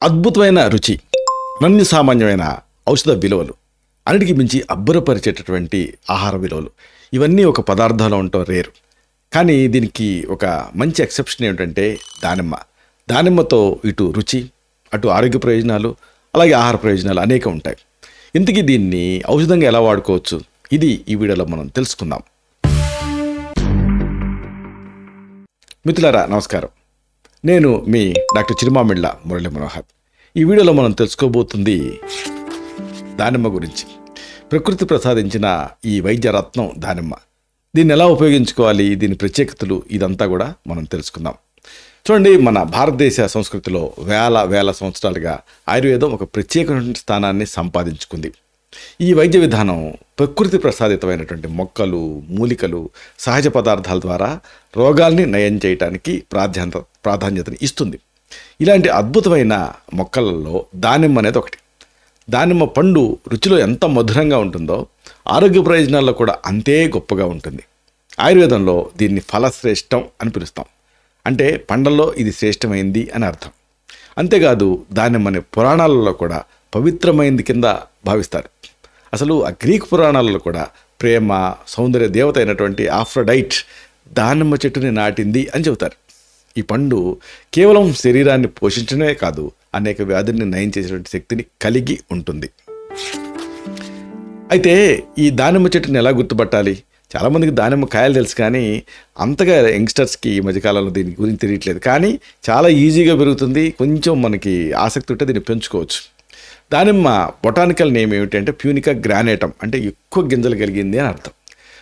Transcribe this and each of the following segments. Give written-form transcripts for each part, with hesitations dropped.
అద్భుతమైన రుచి, అనన్య సామాన్యమైన ఔషధ విలువలు, అన్నిటికీ మించి అబ్బురపరిచేటటువంటి ఆహార విలువలు, ఇవన్నీ ఒక పదార్థంలో ఉండటం రేరు. కానీ దీనికి ఒక మంచి ఎక్సెప్షన్ ఏమిటంటే దానిమ్మతో ఇటు రుచి, అటు ఆరోగ్య ప్రయోజనాలు, అలాగే ఆహార ప్రయోజనాలు అనేక ఉంటాయి. ఇంతకీ దీన్ని ఔషధంగా ఎలా వాడుకోవచ్చు, ఇది ఈ వీడియోలో మనం తెలుసుకుందాం. మిత్రులారా నమస్కారం, నేను మీ డాక్టర్ చిరుమామిళ్ళ మురళీ మనోహర్. ఈ వీడియోలో మనం తెలుసుకోబోతుంది దానిమ్మ గురించి. ప్రకృతి ప్రసాదించిన ఈ వైద్య రత్నం దానిమ్మ. దీన్ని ఎలా ఉపయోగించుకోవాలి, దీని ప్రత్యేకతలు, ఇదంతా కూడా మనం తెలుసుకుందాం. చూడండి, మన భారతదేశ సంస్కృతిలో వేల సంవత్సరాలుగా ఆయుర్వేదం ఒక ప్రత్యేకమైన స్థానాన్ని సంపాదించుకుంది. ఈ వైద్య విధానం ప్రకృతి ప్రసాదితమైనటువంటి మొక్కలు, మూలికలు, సహజ పదార్థాల ద్వారా రోగాల్ని నయం చేయడానికి ప్రాధాన్యతని ఇస్తుంది. ఇలాంటి అద్భుతమైన మొక్కలలో దానిమ్మ అనేది ఒకటి. దానిమ్మ పండు రుచిలో ఎంత మధురంగా ఉంటుందో ఆరోగ్య ప్రయోజనాల్లో కూడా అంతే గొప్పగా ఉంటుంది. ఆయుర్వేదంలో దీన్ని ఫలశ్రేష్టం అని పిలుస్తాం. అంటే పండ్లలో ఇది శ్రేష్టమైంది అని అర్థం. అంతేకాదు దానిమ్మని పురాణాలలో కూడా పవిత్రమైంది కింద భావిస్తారు. అసలు ఆ గ్రీక్ పురాణాలలో కూడా ప్రేమ, సౌందర్య దేవత అయినటువంటి ఆఫ్రోడైట్ దానిమ్మ చెట్టుని నాటింది అని చెబుతారు. ఈ పండు కేవలం శరీరాన్ని పోషించడమే కాదు, అనేక వ్యాధుల్ని నయం చేసేటువంటి శక్తిని కలిగి ఉంటుంది. అయితే ఈ దానిమ్మ చెట్టుని ఎలా గుర్తుపట్టాలి? చాలామందికి దానిమ్మ కాయలు తెలుసు, కానీ అంతగా యంగ్స్టర్స్కి ఈ మధ్యకాలంలో దీని గురించి తెలియట్లేదు. కానీ చాలా ఈజీగా పెరుగుతుంది. కొంచెం మనకి ఆసక్తి ఉంటే దీన్ని పెంచుకోవచ్చు. దానిమ్మ బొటానికల్ నేమ్ ఏమిటంటే ప్యూనికా గ్రానేటం, అంటే ఎక్కువ గింజలు కలిగింది అని అర్థం.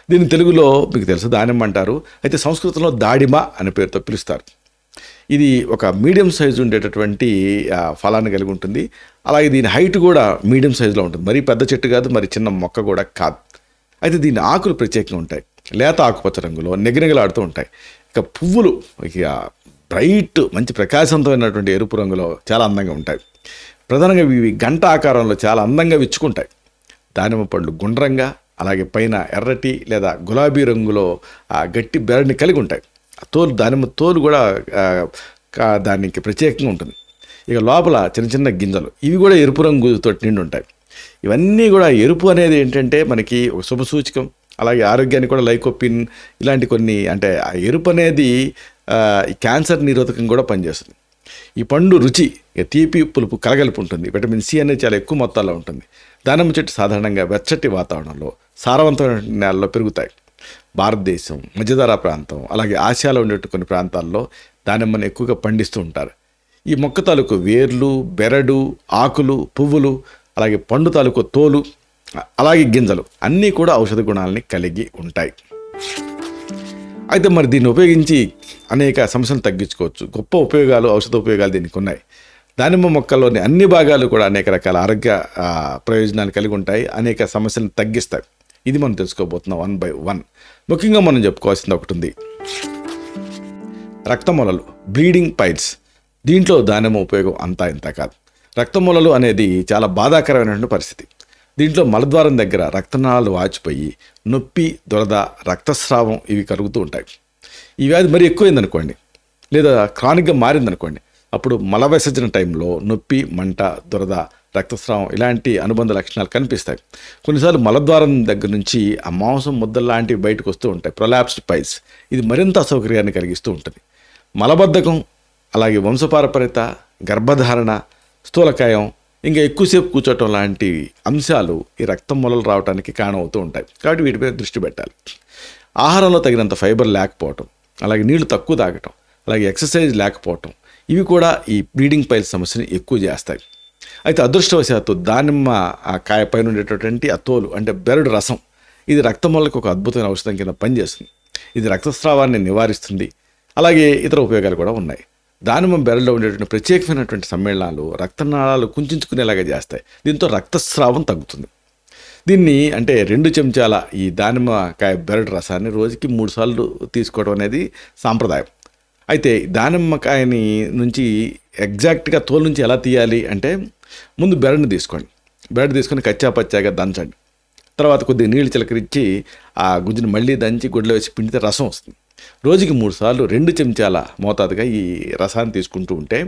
దీని తెలుగులో మీకు తెలుసు దానిమ్మ అంటారు. అయితే సంస్కృతంలో దాడిమ అనే పేరుతో పిలుస్తారు. ఇది ఒక మీడియం సైజు ఉండేటటువంటి ఫలాన్ని కలిగి ఉంటుంది. అలాగే దీని హైట్ కూడా మీడియం సైజులో ఉంటుంది. మరీ పెద్ద చెట్టు కాదు, మరి చిన్న మొక్క కూడా కాదు. అయితే దీని ఆకులు ప్రత్యేకంగా ఉంటాయి. లేత ఆకుపచ్చ రంగులో నిగనిగలాడుతూ ఉంటాయి. ఇక పువ్వులు బ్రైట్, మంచి ప్రకాశవంతమైనటువంటి ఎరుపు రంగులో చాలా అందంగా ఉంటాయి. ప్రధానంగా ఇవి గంట ఆకారంలో చాలా అందంగా విచ్చుకుంటాయి. దానిమ్మ పళ్ళు గుండ్రంగా, అలాగే పైన ఎర్రటి లేదా గులాబీ రంగులో ఆ గట్టి బెరడిని కలిగి ఉంటాయి. దానిమ్మ తోలు కూడా దానికి ప్రత్యేకంగా ఉంటుంది. ఇక లోపల చిన్న చిన్న గింజలు, ఇవి కూడా ఎరుపు రంగుతో నిండి ఉంటాయి. ఇవన్నీ కూడా ఎరుపు అనేది ఏంటంటే మనకి ఒక శుభసూచకం. అలాగే ఆరోగ్యానికి కూడా లైకోపిన్ ఇలాంటి కొన్ని, అంటే ఆ ఎరుపు అనేది క్యాన్సర్ నిరోధకం కూడా పనిచేస్తుంది. ఈ పండు రుచి తీపి పులుపు కలగలిపి ఉంటుంది. విటమిన్ సి అనేది చాలా ఎక్కువ మొత్తాల్లో ఉంటుంది. దానిమ్మ చెట్టు సాధారణంగా వెచ్చటి వాతావరణంలో, సారవంతమైన నేలలో పెరుగుతాయి. భారతదేశం, మధ్యధరా ప్రాంతం, అలాగే ఆసియాలో ఉండేటువంటి కొన్ని ప్రాంతాల్లో దానిమ్మను ఎక్కువగా పండిస్తూ ఉంటారు. ఈ మొక్క తాలూకు వేర్లు, బెరడు, ఆకులు, పువ్వులు, అలాగే పండు తాలూకు తోలు, అలాగే గింజలు అన్నీ కూడా ఔషధ గుణాలని కలిగి ఉంటాయి. అయితే మరి దీన్ని ఉపయోగించి అనేక సమస్యలను తగ్గించుకోవచ్చు. గొప్ప ఉపయోగాలు, ఔషధ ఉపయోగాలు దీనికి ఉన్నాయి. దానిమ్మ మొక్కల్లోని అన్ని భాగాలు కూడా అనేక రకాల ఆరోగ్య ప్రయోజనాలు కలిగి ఉంటాయి. అనేక సమస్యలను తగ్గిస్తాయి. ఇది మనం తెలుసుకోబోతున్నాం 1 by 1. ముఖ్యంగా మనం చెప్పుకోవాల్సింది ఒకటి ఉంది, రక్తమూలలు, బ్లీడింగ్ పైల్స్. దీంట్లో దానిమ్మ ఉపయోగం అంతా ఇంత కాదు. రక్తమూలలు అనేది చాలా బాధాకరమైనటువంటి పరిస్థితి. దీంట్లో మలద్వారం దగ్గర రక్తనాళాలు వాచిపోయి నొప్పి, దురద, రక్తస్రావం ఇవి కలుగుతూ ఉంటాయి. ఈ వ్యాధి మరీ ఎక్కువైందనుకోండి, లేదా క్రానిక్గా మారిందనుకోండి, అప్పుడు మల విసర్జన టైంలో నొప్పి, మంట, దురద, రక్తస్రావం ఇలాంటి అనుబంధ లక్షణాలు కనిపిస్తాయి. కొన్నిసార్లు మలద్వారం దగ్గర నుంచి ఆ మాంసం ముద్దలు లాంటివి బయటకు వస్తూ ఉంటాయి, ప్రొలాప్స్డ్ పైల్స్. ఇది మరింత అసౌకర్యాన్ని కలిగిస్తూ ఉంటుంది. మలబద్ధకం, అలాగే వంశపారపర్యత, గర్భధారణ, స్థూలకాయం, ఇంకా ఎక్కువసేపు కూర్చోవటం లాంటి అంశాలు ఈ రక్తం మూలలు రావడానికి కారణమవుతూ ఉంటాయి. కాబట్టి వీటిపై దృష్టి పెట్టాలి. ఆహారంలో తగినంత ఫైబర్ లేకపోవటం, అలాగే నీళ్లు తక్కువ తాగటం, అలాగే ఎక్సర్సైజ్ లేకపోవటం, ఇవి కూడా ఈ బ్లీడింగ్ పైల్స్ సమస్యని ఎక్కువ చేస్తాయి. అయితే అదృష్టవశాత్తు దానిమ్మ ఆ కాయ పైన ఉండేటటువంటి ఆ తోలు, అంటే బెరడు రసం, ఇది రక్తమూలకు ఒక అద్భుతమైన ఔషధం కింద పనిచేస్తుంది. ఇది రక్తస్రావాన్ని నివారిస్తుంది. అలాగే ఇతర ఉపయోగాలు కూడా ఉన్నాయి. దానిమ్మ బెరడులో ఉండేటువంటి ప్రత్యేకమైనటువంటి సమ్మేళనాలు రక్తనాళాలు కుంచుకునేలాగా చేస్తాయి. దీంతో రక్తస్రావం తగ్గుతుంది. దీన్ని అంటే 2 చెంచాల ఈ దానిమ్మకాయ బెరడు రసాన్ని రోజుకి 3 సార్లు తీసుకోవడం అనేది సాంప్రదాయం. అయితే దానిమ్మకాయని నుంచి ఎగ్జాక్ట్గా తోలు నుంచి ఎలా తీయాలి అంటే, ముందు బెరడుని తీసుకోండి. బెరడు తీసుకొని కచ్చాపచ్చాగా దంచండి. తర్వాత కొద్దిగా నీళ్ళు చిలకరించి ఆ గుజ్జుని మళ్ళీ దంచి గుడ్డలో వేసి పిండితే రసం వస్తుంది. రోజుకి 3 సార్లు 2 చెంచాల మోతాదుగా ఈ రసాన్ని తీసుకుంటూ ఉంటే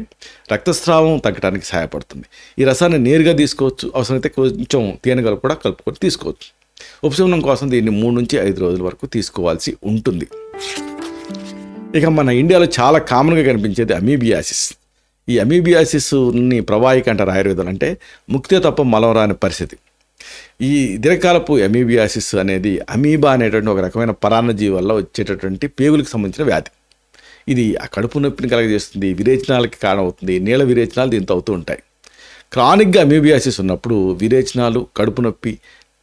రక్తస్రావం తగ్గడానికి సహాయపడుతుంది. ఈ రసాన్ని నేరుగా తీసుకోవచ్చు, అవసరమైతే కొంచెం తేనె కూడా కలుపుకొని తీసుకోవచ్చు. ఉపశమనం కోసం దీన్ని 3 నుంచి 5 రోజుల వరకు తీసుకోవాల్సి ఉంటుంది. ఇక మన ఇండియాలో చాలా కామన్గా కనిపించేది అమీబియాసిస్. ఈ అమీబియాసిస్ని ప్రవాహిక అంటారు ఆయుర్వేదాలు. అంటే ముక్తే తప్ప మలం రాని పరిస్థితి. ఈ దీర్ఘకాలపు అమీబియాసిస్ అనేది అమీబా అనేటువంటి ఒక రకమైన పరాన్నజీవి వల్ల వచ్చేటటువంటి పేగులకు సంబంధించిన వ్యాధి. ఇది ఆ కడుపు నొప్పిని కలగజేస్తుంది, విరేచనాలకి కారణమవుతుంది. నీళ్ళ విరేచనాలు దీంతో అవుతూ ఉంటాయి. క్రానిక్గా అమీబియాసిస్ ఉన్నప్పుడు విరేచనాలు, కడుపు నొప్పి,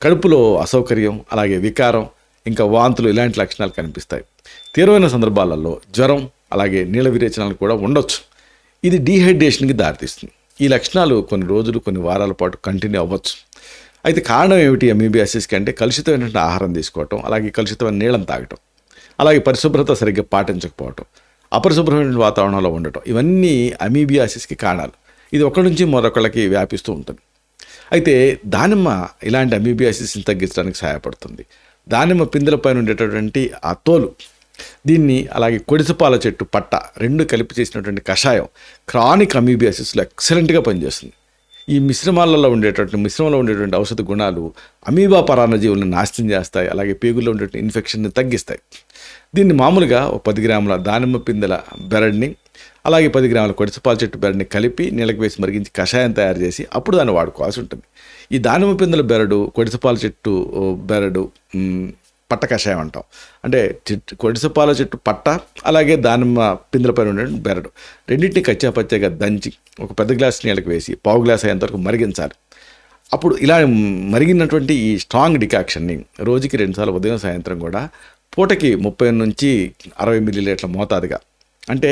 కడుపులో అసౌకర్యం, అలాగే వికారం, ఇంకా వాంతులు ఇలాంటి లక్షణాలు కనిపిస్తాయి. తీవ్రమైన సందర్భాలలో జ్వరం, అలాగే నీళ్ళ విరేచనాలు కూడా ఉండొచ్చు. ఇది డీహైడ్రేషన్కి దారితీస్తుంది. ఈ లక్షణాలు కొన్ని రోజులు, కొన్ని వారాల పాటు కంటిన్యూ అవ్వచ్చు. అయితే కారణం ఏమిటి అమీబియాసిస్కి అంటే కలుషితమైనటువంటి ఆహారం తీసుకోవటం, అలాగే కలుషితమైన నీళ్ళని తాగటం, అలాగే పరిశుభ్రత సరిగ్గా పాటించకపోవటం, అపరిశుభ్రమైన వాతావరణంలో ఉండటం, ఇవన్నీ అమీబియాసిస్కి కారణాలు. ఇది ఒకరి నుంచి మరొకళ్ళకి వ్యాపిస్తూ ఉంటుంది. అయితే దానిమ్మ ఇలాంటి అమీబియాసిస్ని తగ్గించడానికి సహాయపడుతుంది. దానిమ్మ పిందెలపైన ఉండేటటువంటి ఆ తోలు, దీన్ని అలాగే కొడిసపాల చెట్టు పట్ట 2 కలిపి చేసినటువంటి కషాయం క్రానిక్ అమీబియాసిస్లో ఎక్సలెంట్గా పనిచేస్తుంది. ఈ మిశ్రమంలో ఉండేటువంటి ఔషధ గుణాలు అమీబా పరాన్నజీవులను నాశనం చేస్తాయి, అలాగే పేగుల్లో ఉండేటువంటి ఇన్ఫెక్షన్ని తగ్గిస్తాయి. దీన్ని మామూలుగా 10 గ్రాముల దానిమ్మ పిందెల బెరడ్ని, అలాగే 10 గ్రాముల కొడిసపాల చెట్టు బెరడ్ని కలిపి నీళ్ళకి వేసి మరిగించి కషాయం తయారు చేసి అప్పుడు దాన్ని వాడుకోవాల్సి ఉంటుంది. ఈ దానిమ్మ పిందెల బెరడు, కొడిసపాల చెట్టు బెరడు పట్ట కషాయం అంటాం. అంటే కొడిసపాల చెట్టు పట్ట, అలాగే దానిమ్మ పిందెలపైన ఉండే బెరడు, రెండింటిని కచ్చాపచ్చాగా దంచి ఒక పెద్ద గ్లాస్ నీళ్ళకి వేసి పావు గ్లాస్ అయ్యేంతవరకు మరిగించాలి. అప్పుడు ఇలా మరిగినటువంటి ఈ స్ట్రాంగ్ డికాక్షన్ని రోజుకి 2 సార్లు ఉదయం సాయంత్రం కూడా పూటకి 30 నుంచి 60 మిల్లీలీటర్ల మోతాదుగా, అంటే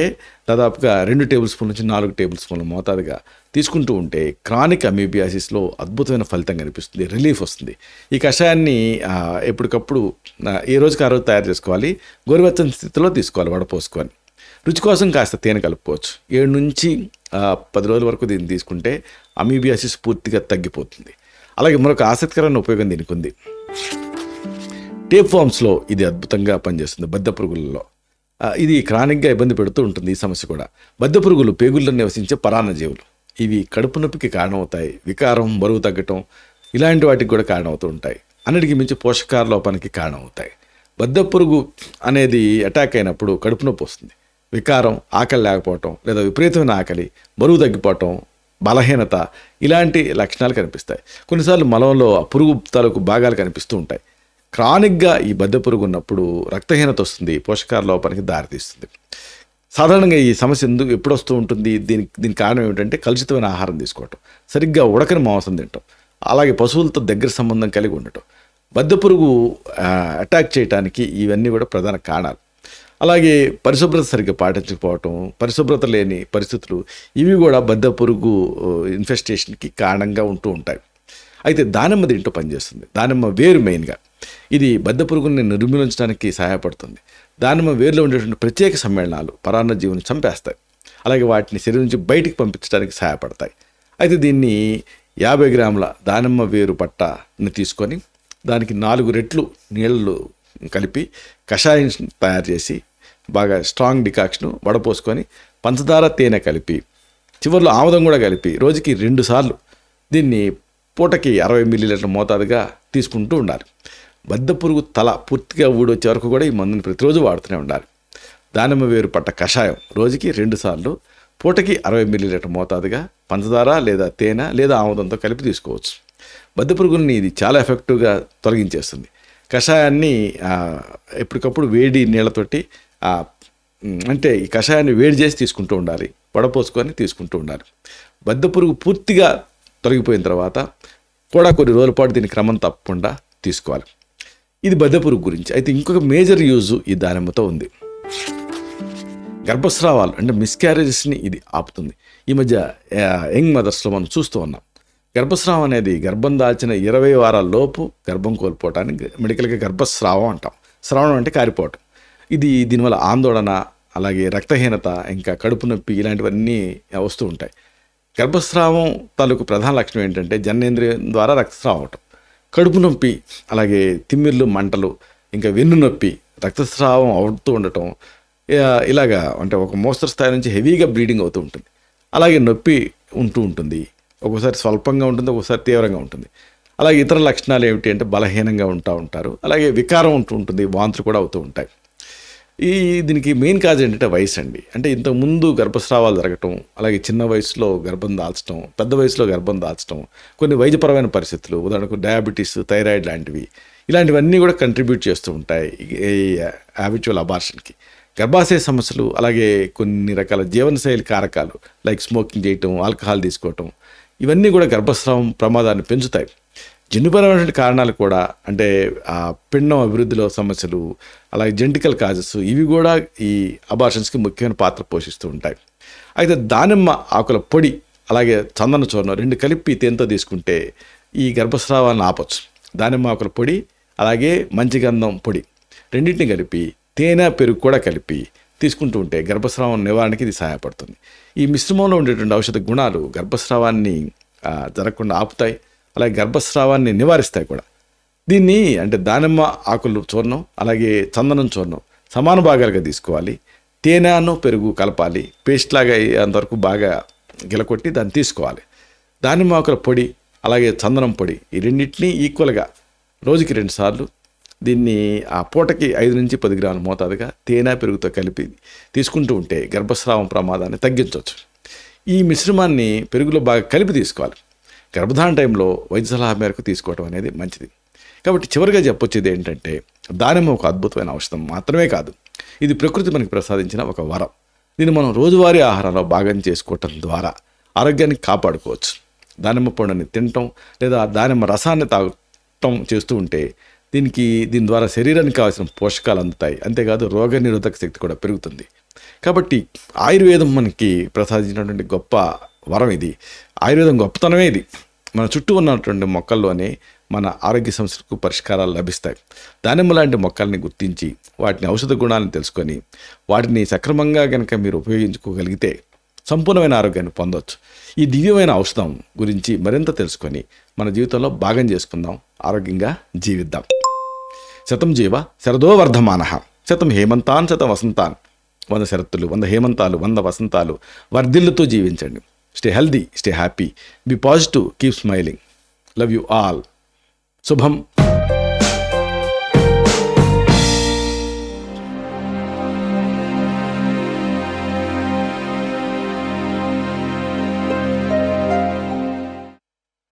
దాదాపుగా 2 టేబుల్ స్పూన్ నుంచి 4 టేబుల్ స్పూన్ల మోతాదుగా తీసుకుంటూ ఉంటే క్రానిక్ అమీబియాసిస్లో అద్భుతమైన ఫలితం కనిపిస్తుంది, రిలీఫ్ వస్తుంది. ఈ కషాయాన్ని ఎప్పటికప్పుడు ఏ రోజుకి ఆ రోజు తయారు చేసుకోవాలి, గోరువెచ్చని స్థితిలో తీసుకోవాలి వడపోసుకొని. రుచి కోసం కాస్త తేనె కలుపుకోవచ్చు. 7 నుంచి 10 రోజుల వరకు దీన్ని తీసుకుంటే అమీబియాసిస్ పూర్తిగా తగ్గిపోతుంది. అలాగే మరొక ఆసక్తికరమైన ఉపయోగం దీనికి ఉంది. టేప్ ఫామ్స్లో ఇది అద్భుతంగా పనిచేస్తుంది. బద్దె పురుగులలో ఇది క్రానిక్గా ఇబ్బంది పెడుతూ ఉంటుంది. ఈ సమస్య కూడా బద్దె పురుగులు పేగుల్లో నివసించే పరాన్నజీవులు. ఇవి కడుపు నొప్పికి కారణమవుతాయి, వికారం, బరువు తగ్గటం ఇలాంటి వాటికి కూడా కారణమవుతూ ఉంటాయి. అన్నిటికీ మించి పోషకాహార లోపానికి కారణమవుతాయి. బద్దె పురుగు అనేది అటాక్ అయినప్పుడు కడుపు నొప్పి వస్తుంది, వికారం, ఆకలి లేకపోవటం, లేదా విపరీతమైన ఆకలి, బరువు తగ్గిపోవటం, బలహీనత ఇలాంటి లక్షణాలు కనిపిస్తాయి. కొన్నిసార్లు మలంలో ఆ పురుగు తాలూకు భాగాలు కనిపిస్తూ ఉంటాయి. క్రానిక్గా ఈ బద్దె పురుగు ఉన్నప్పుడు రక్తహీనత వస్తుంది, పోషకాహార లోపానికి దారితీస్తుంది. సాధారణంగా ఈ సమస్య ఎప్పుడు వస్తూ ఉంటుంది? దీనికి కారణం ఏమిటంటే కలుషితమైన ఆహారం తీసుకోవటం, సరిగ్గా ఉడకని మాంసం తినటం, అలాగే పశువులతో దగ్గర సంబంధం కలిగి ఉండటం. బద్దె పురుగు అటాక్ చేయడానికి ఇవన్నీ కూడా ప్రధాన కారణాలు. అలాగే పరిశుభ్రత సరిగ్గా పాటించకపోవటం, పరిశుభ్రత లేని పరిస్థితులు, ఇవి కూడా బద్దె పురుగు ఇన్ఫెస్టేషన్కి కారణంగా ఉంటూ ఉంటాయి. అయితే దానిమ్మ దీంట్లో పనిచేస్తుంది. దానిమ్మ వేరు మెయిన్గా ఇది బద్దె పురుగుని నిర్మూలించడానికి సహాయపడుతుంది. దానిమ్మ వేరులో ఉండేటువంటి ప్రత్యేక సమ్మేళనాలు పరాన్నజీవుని చంపేస్తాయి, అలాగే వాటిని శరీరం నుంచి బయటికి పంపించడానికి సహాయపడతాయి. అయితే దీన్ని 50 గ్రాముల దానిమ్మ వేరు పట్టని తీసుకొని దానికి 4 రెట్లు నీళ్ళు కలిపి కషాయం తయారు చేసి బాగా స్ట్రాంగ్ డికాక్షన్ వడపోసుకొని పంచదార, తేనె కలిపి చివరిలో ఆముదం కూడా కలిపి రోజుకి 2 సార్లు దీన్ని పూటకి 60 మిల్లీలీటర్ల మోతాదుగా తీసుకుంటూ ఉండాలి. బద్దె పురుగు తల పూర్తిగా ఊడొచ్చే వరకు కూడా ఈ మందుని ప్రతిరోజు వాడుతూనే ఉండాలి. దానిమ్మ వేరు పట్ట కషాయం రోజుకి 2 సార్లు పూటకి 60 మిల్లీలీటర్ల మోతాదుగా పంచదార లేదా తేనె లేదా ఆముదంతో కలిపి తీసుకోవచ్చు. బద్దె పురుగుల్ని ఇది చాలా ఎఫెక్టివ్గా తొలగించేస్తుంది. కషాయాన్ని ఎప్పటికప్పుడు వేడి నీళ్ళతోటి అంటే ఈ కషాయాన్ని వేడి చేసి తీసుకుంటూ ఉండాలి, వడపోసుకొని తీసుకుంటూ ఉండాలి. బద్దె పురుగు పూర్తిగా తొలగిపోయిన తర్వాత కూడా కొన్ని రోజుల పాటు దీన్ని క్రమం తప్పకుండా తీసుకోవాలి. ఇది బద్దె పురుగు గురించి. అయితే ఇంకొక మేజర్ యూజ్ ఈ దానిమ్మతో ఉంది. గర్భస్రావాలు అంటే మిస్క్యారేజెస్ని ఇది ఆపుతుంది. ఈ మధ్య యంగ్ మదర్స్లో మనం చూస్తూ ఉన్నాం. గర్భస్రావం అనేది గర్భం దాల్చిన 20 వారాల లోపు గర్భం కోల్పోవటానికి మెడికల్గా గర్భస్రావం అంటాం. స్రావణం అంటే కారిపోవటం. దీనివల్ల ఆందోళన, అలాగే రక్తహీనత, ఇంకా కడుపు నొప్పి ఇలాంటివన్నీ వస్తూ ఉంటాయి. గర్భస్రావం తాలూకు ప్రధాన లక్షణం ఏంటంటే జననేంద్రియం ద్వారా రక్తస్రావం అవటం, కడుపు నొప్పి, అలాగే తిమ్మిర్లు, మంటలు, ఇంకా వెన్ను నొప్పి, రక్తస్రావం అవుతూ ఉండటం, ఇలాగా అంటే ఒక మోస్తరు స్థాయి నుంచి హెవీగా బ్లీడింగ్ అవుతూ ఉంటుంది. అలాగే నొప్పి ఉంటూ ఉంటుంది, ఒక్కోసారి స్వల్పంగా ఉంటుంది, ఒక్కోసారి తీవ్రంగా ఉంటుంది. అలాగే ఇతర లక్షణాలు ఏమిటి అంటే బలహీనంగా ఉంటారు. అలాగే వికారం ఉంటూ ఉంటుంది, వాంతులు కూడా అవుతూ ఉంటాయి. దీనికి మెయిన్ కాజ్ ఏంటంటే వయసు అండి. అంటే ఇంతకుముందు గర్భస్రావాలు జరగటం, అలాగే చిన్న వయసులో గర్భం దాల్చడం, పెద్ద వయసులో గర్భం దాల్చడం, కొన్ని వైద్యపరమైన పరిస్థితులు, ఉదాహరణకు డయాబెటీస్, థైరాయిడ్ లాంటివి, ఇలాంటివన్నీ కూడా కంట్రిబ్యూట్ చేస్తూ ఉంటాయి ఈ హ్యాబిచువల్ అబార్షన్కి. గర్భాశయ సమస్యలు, అలాగే కొన్ని రకాల జీవనశైలి కారకాలు లైక్ స్మోకింగ్ చేయటం, ఆల్కహాల్ తీసుకోవటం, ఇవన్నీ కూడా గర్భస్రావం ప్రమాదాన్ని పెంచుతాయి. జన్యుపరమైన కారణాలు కూడా అంటే పిండం అభివృద్ధిలో సమస్యలు, అలాగే జెనెటికల్ కాజెస్, ఇవి కూడా ఈ అబార్షన్స్కి ముఖ్యమైన పాత్ర పోషిస్తూ ఉంటాయి. అయితే దానిమ్మ ఆకుల పొడి అలాగే చందన చూర్ణం 2 కలిపి తేనెతో తీసుకుంటే ఈ గర్భస్రావాలను ఆపొచ్చు. దానిమ్మ ఆకుల పొడి అలాగే మంచిగంధం పొడి రెండింటిని కలిపి తేనె, పెరుగు కూడా కలిపి తీసుకుంటూ ఉంటే గర్భస్రావం నివారణకి ఇది సహాయపడుతుంది. ఈ మిశ్రమంలో ఉండేటువంటి ఔషధ గుణాలు గర్భస్రావాన్ని జరగకుండా ఆపుతాయి, అలాగే గర్భస్రావాన్ని నివారిస్తాయి కూడా. దీన్ని అంటే దానిమ్మ ఆకులు చూర్ణం అలాగే చందనం చూర్ణం సమాన భాగాలుగా తీసుకోవాలి. తేనెను పెరుగు కలపాలి, పేస్ట్ లాగా అంతవరకు బాగా గిలకొట్టి దాన్ని తీసుకోవాలి. దానిమ్మ ఆకుల పొడి అలాగే చందనం పొడి ఈ రెండింటినీ ఈక్వల్గా రోజుకి 2 సార్లు దీన్ని ఆ పూటకి 5 నుంచి 10 గ్రాముల మోతాదుగా తేనె, పెరుగుతో కలిపి తీసుకుంటూ ఉంటే గర్భస్రావం ప్రమాదాన్ని తగ్గించవచ్చు. ఈ మిశ్రమాన్ని పెరుగులో బాగా కలిపి తీసుకోవాలి. గర్భధారణ టైంలో వైద్య సలహా మేరకు తీసుకోవడం అనేది మంచిది. కాబట్టి చివరిగా చెప్పొచ్చేది ఏంటంటే దానిమ్మ ఒక అద్భుతమైన ఔషధం మాత్రమే కాదు, ఇది ప్రకృతి మనకి ప్రసాదించిన ఒక వరం. దీన్ని మనం రోజువారీ ఆహారంలో భాగం చేసుకోవటం ద్వారా ఆరోగ్యాన్ని కాపాడుకోవచ్చు. దానిమ్మ పండుని తినటం లేదా దానిమ్మ రసాన్ని తాగటం చేస్తూ ఉంటే దీని ద్వారా శరీరానికి కావాల్సిన పోషకాలు అందుతాయి. అంతేకాదు రోగ నిరోధక శక్తి కూడా పెరుగుతుంది. కాబట్టి ఆయుర్వేదం మనకి ప్రసాదించినటువంటి గొప్ప వరం ఇది. ఆయుర్వేదం గొప్పతనమే ఇది. మన చుట్టూ ఉన్నటువంటి మొక్కల్లోనే మన ఆరోగ్య సమస్యలకు పరిష్కారాలు లభిస్తాయి. దానిమ్మ లాంటి మొక్కల్ని గుర్తించి వాటిని ఔషధ గుణాలను తెలుసుకొని వాటిని సక్రమంగా కనుక మీరు ఉపయోగించుకోగలిగితే సంపూర్ణమైన ఆరోగ్యాన్ని పొందవచ్చు. ఈ దివ్యమైన ఔషధం గురించి మరింత తెలుసుకొని మన జీవితంలో భాగం చేసుకుందాం, ఆరోగ్యంగా జీవిద్దాం. శతం జీవ శరదో వర్ధమానః, శతం హేమంతాన్ శతం వసంతాన్. 100 శరత్తులు, 100 హేమంతాలు, 100 వసంతాలు వర్ధిల్లుతూ జీవించండి. Stay healthy, stay happy, be positive, keep smiling. Love you all. శుభం.